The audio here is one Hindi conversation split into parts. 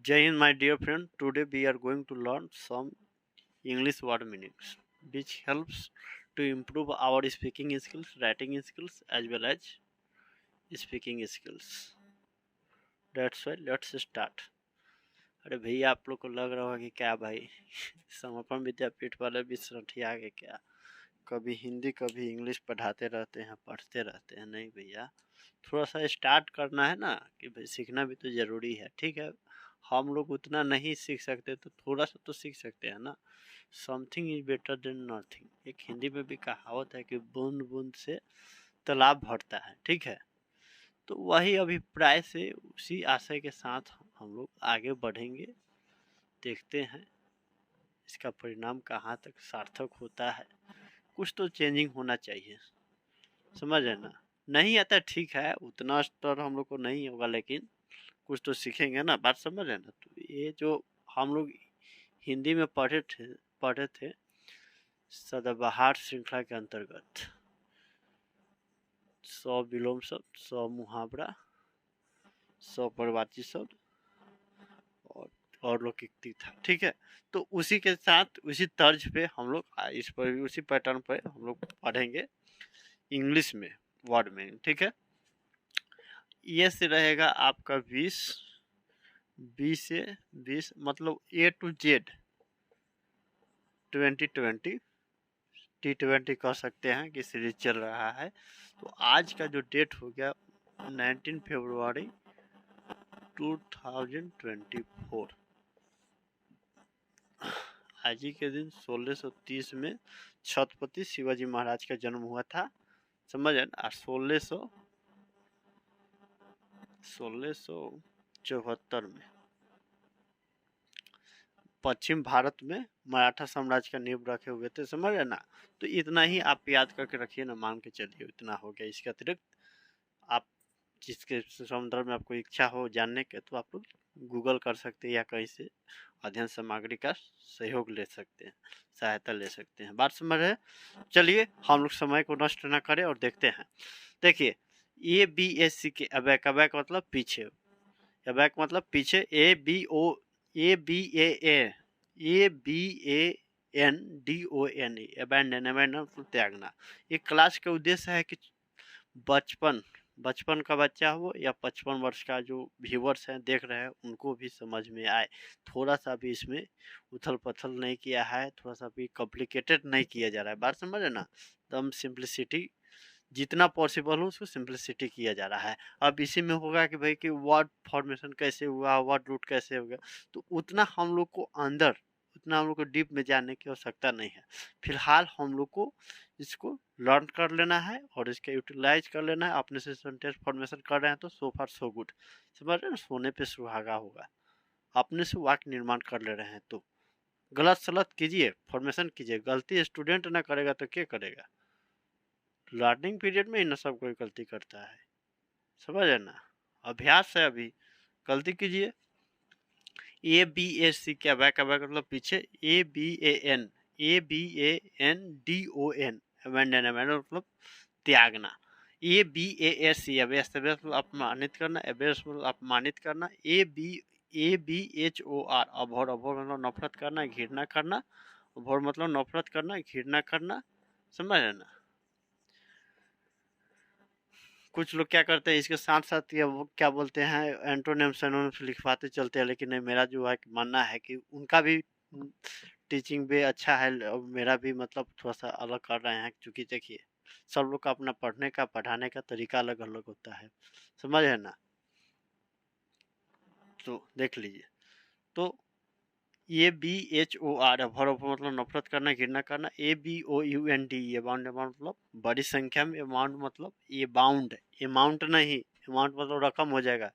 Jai Hind, my dear friend. Today we are going to learn some English word meanings, which helps to improve our speaking skills, writing skills, as well as speaking skills. That's why let's start. अरे भैया आप लोग को लग रहा होगा कि क्या भाई समर्पण विद्यापीठ वाले भी सठिया के क्या कभी हिंदी कभी इंग्लिश पढ़ाते रहते हैं पढ़ते रहते हैं। नहीं भैया, थोड़ा सा स्टार्ट करना है ना कि भाई सीखना भी तो ज़रूरी है। ठीक है, हम लोग उतना नहीं सीख सकते तो थोड़ा सा तो सीख सकते हैं ना। Something is better than nothing. एक हिंदी में भी कहावत है कि बूंद बूंद से तालाब भरता है। ठीक है, तो वही अभिप्राय से उसी आशय के साथ हम लोग आगे बढ़ेंगे। देखते हैं इसका परिणाम कहाँ तक सार्थक होता है। कुछ तो चेंजिंग होना चाहिए, समझ है ना। नहीं आता ठीक है, उतना स्तर हम लोग को नहीं होगा, लेकिन कुछ तो सीखेंगे ना। बात समझ है ना। तो ये जो हम लोग हिंदी में पढ़े थे सदाबहार श्रृंखला के अंतर्गत 100 विलोम शब्द, 100 मुहावरा, 100 परिवाची शब्द और लोकोक्ति था। ठीक है, तो उसी के साथ उसी तर्ज पे हम लोग इस पर भी उसी पैटर्न पे हम लोग पढ़ेंगे इंग्लिश में वर्ड में। ठीक है, ये से रहेगा आपका 20 से 20 मतलब A to Z 2020 T20 कह सकते हैं कि सीरीज चल रहा है। तो आज का जो डेट हो गया 19 फरवरी 2024। आज ही के दिन 1630 में छत्रपति शिवाजी महाराज का जन्म हुआ था, समझ है ना। 1674 में पश्चिम भारत में मराठा साम्राज्य का नींव रखे हुए थे, समझ है ना। तो इतना ही आप याद करके रखिए ना, मान के चलिए इतना हो गया। इसके अतिरिक्त आप जिसके संदर्भ में आपको इच्छा हो जानने के, तो आप लोग गूगल कर सकते हैं या कहीं से अध्ययन सामग्री का सहयोग ले सकते हैं, सहायता ले सकते हैं। बात समझ है। चलिए हम लोग समय को नष्ट न करें और देखते हैं। देखिए ABAC के अबैक मतलब पीछे, अबैक मतलब पीछे, ABANDON अबैंडन त्यागना। ये क्लास का उद्देश्य है कि बचपन का बच्चा हो या 55 वर्ष का जो व्यूवर्स हैं देख रहे हैं उनको भी समझ में आए। थोड़ा सा भी इसमें उथल पथल नहीं किया है, थोड़ा सा भी कॉम्प्लिकेटेड नहीं किया जा रहा है। बात समझ है ना। एकदम सिंप्लिसिटी, जितना पॉसिबल हो उसको सिंप्लिसिटी किया जा रहा है। अब इसी में होगा कि भाई कि वर्ड फॉर्मेशन कैसे हुआ, वर्ड रूट कैसे हो गया, तो उतना हम लोग को डीप में जानने की आवश्यकता नहीं है। फिलहाल हम लोग को इसको लर्न कर लेना है और इसका यूटिलाइज कर लेना है। अपने से सेंटेंस फॉर्मेशन कर रहे हैं तो सो फार सो गुड, समझ रहे हैं। सोने पे सुहागा होगा, अपने से वाक्य निर्माण कर ले रहे हैं तो गलत सलत कीजिए, फॉर्मेशन कीजिए। गलती स्टूडेंट ना करेगा तो क्या करेगा। लर्निंग पीरियड में ही ना सब कोई गलती करता है, समझ है ना। अभ्यास है, अभी गलती कीजिए। ABAC क्या बैक मतलब पीछे, ABANDON अबैंडन मतलब त्यागना। ABASC मतलब अपमानित करना, अबेस मतलब अपमानित करना। ABHOR अभोर मतलब नफरत करना, घृणा करना। अभोर मतलब नफरत करना, घृणा करना, समझ है ना। कुछ लोग क्या करते हैं इसके साथ साथ ये वो क्या बोलते हैं एंटोनिम सिनोनिम्स लिखवाते चलते हैं, लेकिन नहीं, मेरा जो है मानना है कि उनका भी टीचिंग भी अच्छा है और मेरा भी मतलब थोड़ा सा अलग कर रहे हैं। क्योंकि देखिए सब लोग का अपना पढ़ने का पढ़ाने का तरीका अलग अलग होता है, समझ है ना। तो देख लीजिए, तो ABHOR मतलब नफरत करना, घृणा करना। ABOUND अबाउंड मतलब बड़ी संख्या में। अमाउंट मतलब ये बाउंड, अमाउंट नहीं, अमाउंट मतलब रकम हो जाएगा।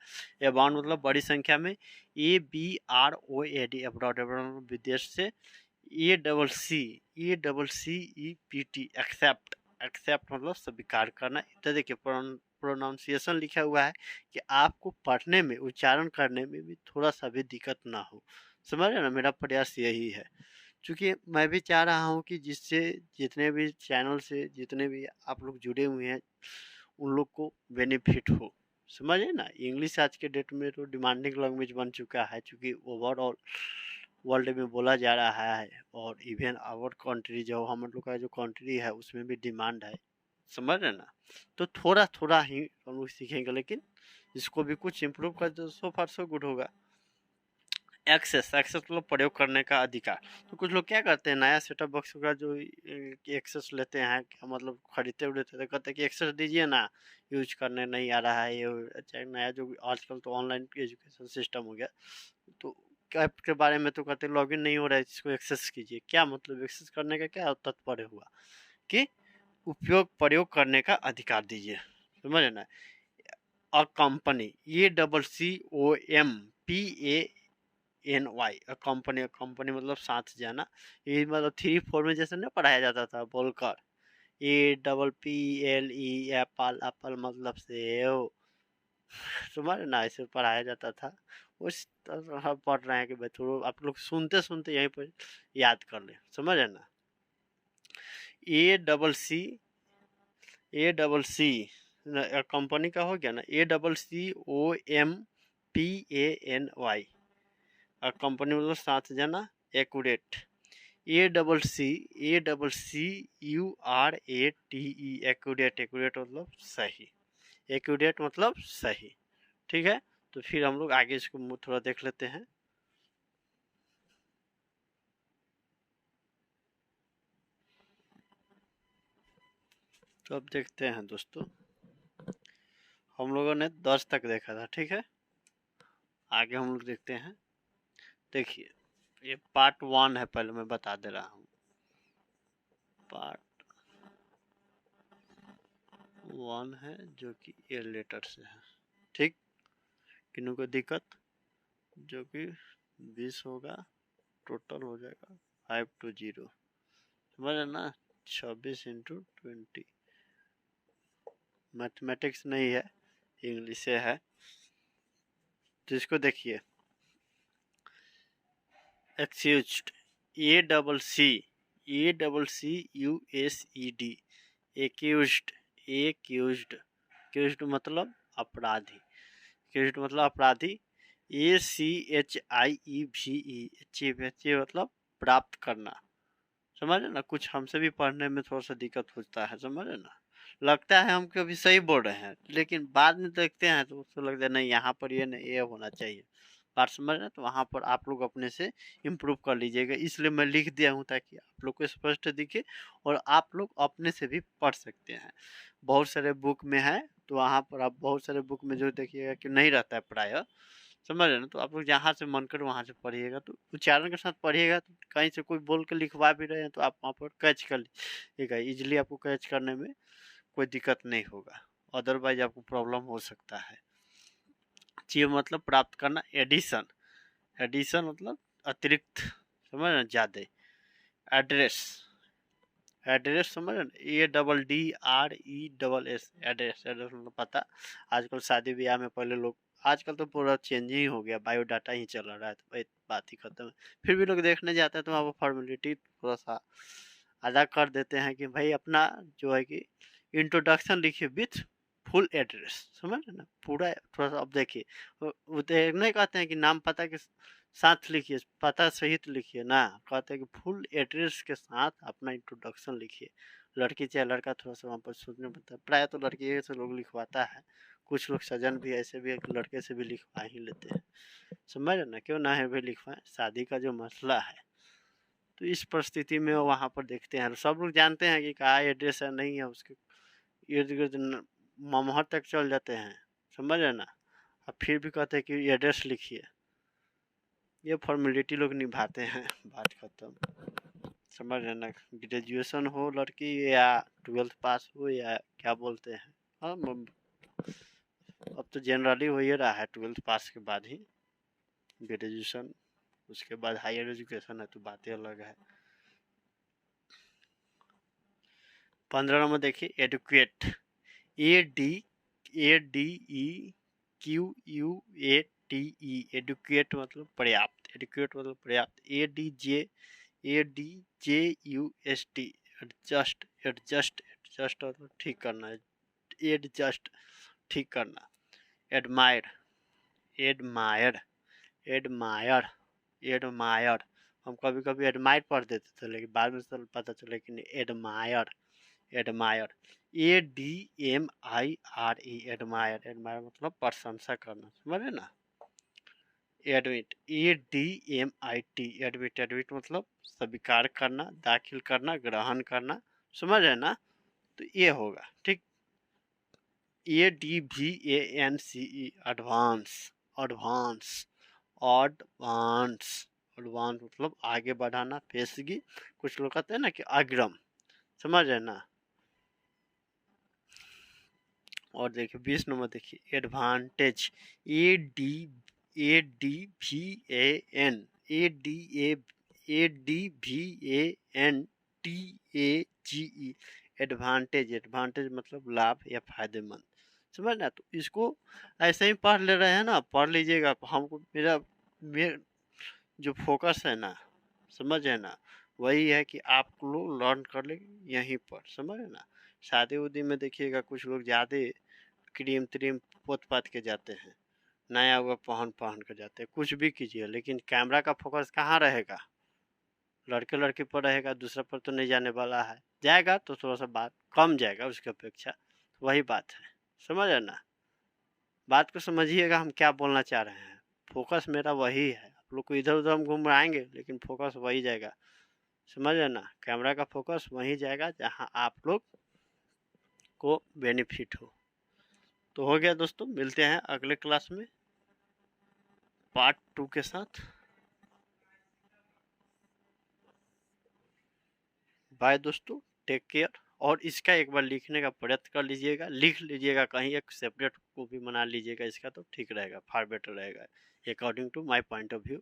अबाउंड मतलब बड़ी संख्या में। ABROAD अब्रॉड मतलब विदेश से। ACCEPT एक्सेप्ट, एक्सेप्ट मतलब स्वीकार करना। तो देखिए प्रोनाउंसिएशन लिखा हुआ है कि आपको पढ़ने में, उच्चारण करने में भी थोड़ा सा भी दिक्कत ना हो, समझ रहे ना। मेरा प्रयास यही है, क्योंकि मैं भी चाह रहा हूँ कि जिससे जितने भी चैनल से जितने भी आप लोग जुड़े हुए हैं उन लोग को बेनिफिट हो, समझे ना। इंग्लिश आज के डेट में तो डिमांडिंग लैंग्वेज बन चुका है, क्योंकि ओवरऑल वर्ल्ड में बोला जा रहा है, और इवन आवर कंट्री जो हम लोग का जो कंट्री है उसमें भी डिमांड है, समझ रहे ना। तो थोड़ा थोड़ा ही हम लोग सीखेंगे, लेकिन इसको भी कुछ इम्प्रूव कर दो, सो फार सो गुड होगा। एक्सेस, एक्सेस मतलब प्रयोग करने का अधिकार। तो कुछ लोग क्या करते हैं, नया सेटअप बॉक्स का जो एक्सेस लेते हैं, क्या मतलब खरीदते उड़ते तो कहते हैं कि एक्सेस दीजिए ना, यूज करने नहीं आ रहा है ये, चाहे नया जो आजकल तो ऑनलाइन एजुकेशन सिस्टम हो गया, तो ऐप के बारे में तो कहते हैं लॉगिन नहीं हो रहा है, इसको एक्सेस कीजिए। क्या मतलब एक्सेस करने का क्या तात्पर्य हुआ कि उपयोग प्रयोग करने का अधिकार दीजिए, समझ ना। अ कंपनी, ये COMPANY, कंपनी, कंपनी मतलब साथ जाना। ये मतलब 3-4 में जैसे ना पढ़ाया जाता था बोलकर, APPLE, एप्पल, एप्पल मतलब सेव, समझ ना, ऐसे पढ़ाया जाता था। उस तरह पढ़ रहे हैं कि भाई थोड़ा आप लोग सुनते सुनते यहीं पर याद कर ले, समझ ना। ए डबल सी कंपनी का हो गया ना, COMPANY, कंपनी मतलब साथ जाना, एक्यूरेट, ACCURATE, एक्यूरेट, एक्यूरेट मतलब सही, एक्यूरेट मतलब सही, ठीक है। तो फिर हम लोग आगे इसको थोड़ा देख लेते हैं। तो अब देखते हैं दोस्तों, हम लोगों ने 10 तक देखा था, ठीक है। आगे हम लोग देखते हैं। देखिए, ये पार्ट 1 है, पहले मैं बता दे रहा हूँ। पार्ट 1 है जो कि ए लेटर से है, ठीक। किन्हों को दिक्कत, जो कि 20 होगा, टोटल हो जाएगा 520, समझ ना। 26 × 20, मैथमेटिक्स नहीं है, इंग्लिश से है। तो इसको देखिए, एक्सक्यूज्ड, ACCUSED, एक्यूज्ड, एक्यूज्ड मतलब अपराधी, एक्यूज्ड मतलब अपराधी, ACHIEVE मतलब प्राप्त करना, समझे ना। कुछ हमसे भी पढ़ने में थोड़ा सा दिक्कत होता है, समझे ना। लगता है हम कभी सही बोल रहे हैं, लेकिन बाद में देखते हैं तो उसको लगता है नहीं, यहाँ पर ये नहीं, ये होना चाहिए, बात समझ रहे हैं। तो वहाँ पर आप लोग अपने से इम्प्रूव कर लीजिएगा, इसलिए मैं लिख दिया हूँ ताकि आप लोग को स्पष्ट दिखे, और आप लोग अपने से भी पढ़ सकते हैं। बहुत सारे बुक में है, तो वहाँ पर आप बहुत सारे बुक में जो देखिएगा कि नहीं रहता है प्रायः, समझ रहे ना। तो आप लोग जहाँ से मन कर वहाँ से पढ़िएगा, तो उच्चारण के साथ पढ़िएगा, तो कहीं से कोई बोल के लिखवा भी रहे हैं तो आप वहाँ पर कैच कर लीजिएगा, इजीली आपको कैच करने में कोई दिक्कत नहीं होगा, अदरवाइज आपको प्रॉब्लम हो सकता है। चीज मतलब प्राप्त करना, एडिशन, एडिशन मतलब अतिरिक्त, समझ ना, ज्यादा। एड्रेस, एड्रेस समझ ना, ADDRESS, एड्रेस, एड्रेस मतलब पता। आजकल शादी ब्याह में पहले लोग, आजकल तो पूरा चेंज ही हो गया, बायोडाटा ही चल रहा है, तो बात ही खत्म है। फिर भी लोग देखने जाते हैं तो वहाँ पर फॉर्मेलिटी थोड़ा सा अदा कर देते हैं कि भाई अपना जो है कि इंट्रोडक्शन लिखिए विथ फुल एड्रेस, समझ रहे ना, पूरा थोड़ा सा। अब देखिए, वो तो नहीं कहते हैं कि नाम पता के साथ लिखिए, पता सहित लिखिए ना, कहते हैं कि फुल एड्रेस के साथ अपना इंट्रोडक्शन लिखिए। लड़की चाहे लड़का थोड़ा सा वहाँ पर सोचने पड़ता है, प्राय तो लड़की से लोग लिखवाता है, कुछ लोग सजन भी ऐसे भी एक लड़के से भी लिखवा ही लेते हैं, समझ रहे ना, क्यों ना है भाई लिखवाएं, शादी का जो मसला है। तो इस परिस्थिति में वहाँ पर देखते हैं, सब लोग जानते हैं कि कहाँ एड्रेस है, नहीं है, उसके इर्द गिर्द ममहर तक चल जाते हैं, समझ रहे ना। अब फिर भी कहते हैं कि एड्रेस लिखिए, ये फॉर्मेलिटी लोग निभाते हैं, बात खत्म, समझ रहे ना। ग्रेजुएशन हो लड़की, या 12th पास हो, या क्या बोलते हैं, हाँ अब तो जनरली हो ही रहा है, 12th पास के बाद ही ग्रेजुएशन, उसके बाद हायर एजुकेशन है, तो बातें अलग है। 15 नंबर देखिए, एडुकेट, ADEQUATE, एडुकेट मतलब पर्याप्त, एडुकेट मतलब पर्याप्त, ADJUST, एडजस्ट, एडजस्ट, एडजस्ट मतलब ठीक करना है, एडजस्ट ठीक करना, एडमायर, एडमायर, एडमायर, एडमायर। हम कभी कभी एडमायर पढ़ देते थे, लेकिन बाद में पता चला कि नहीं, admire, admire, ADMIRE, admire, admire मतलब प्रशंसा करना, समझे ना। एडमिट, ADMIT, एडमिट, एडमिट मतलब स्वीकार करना, दाखिल करना, ग्रहण करना, समझ है ना। तो ये होगा, ठीक। ADVANCE, advance, advance, advance, advance मतलब आगे बढ़ाना, पेशगी। कुछ लोग कहते हैं ना कि अग्रम, समझ है ना। और देखिए 20 नंबर, देखिए advantage, ADVAN, ADVANTAGE, advantage, advantage मतलब लाभ या फायदेमंद, समझ ना। तो इसको ऐसे ही पढ़ ले रहे हैं ना, पढ़ लीजिएगा। हमको मेरा जो फोकस है ना, समझ है ना, वही है कि आप लोग लर्न कर ले यहीं पर, समझ है ना। शादी उदी में देखिएगा कुछ लोग ज़्यादा क्रीम त्रीम पोत पात के जाते हैं, नया हुआ पहन पहन के जाते हैं, कुछ भी कीजिए, लेकिन कैमरा का फोकस कहाँ रहेगा, लड़के लड़के पर रहेगा, दूसरा पर तो नहीं जाने वाला है। जाएगा तो थोड़ा सा बात कम जाएगा उसकी अपेक्षा, तो वही बात है, समझ है ना। बात को समझिएगा हम क्या बोलना चाह रहे हैं। फोकस मेरा वही है, आप लोग को इधर उधर हम घूम आएंगे, लेकिन फोकस वही जाएगा, समझ है ना। कैमरा का फोकस वहीं जाएगा जहां आप लोग को बेनिफिट हो। तो हो गया दोस्तों, मिलते हैं अगले क्लास में पार्ट 2 के साथ। बाय दोस्तों, टेक केयर। और इसका एक बार लिखने का प्रयत्न कर लीजिएगा, लिख लीजिएगा कहीं, एक सेपरेट कॉपी बना लीजिएगा इसका, तो ठीक रहेगा, फार बेटर रहेगा according to my point of view.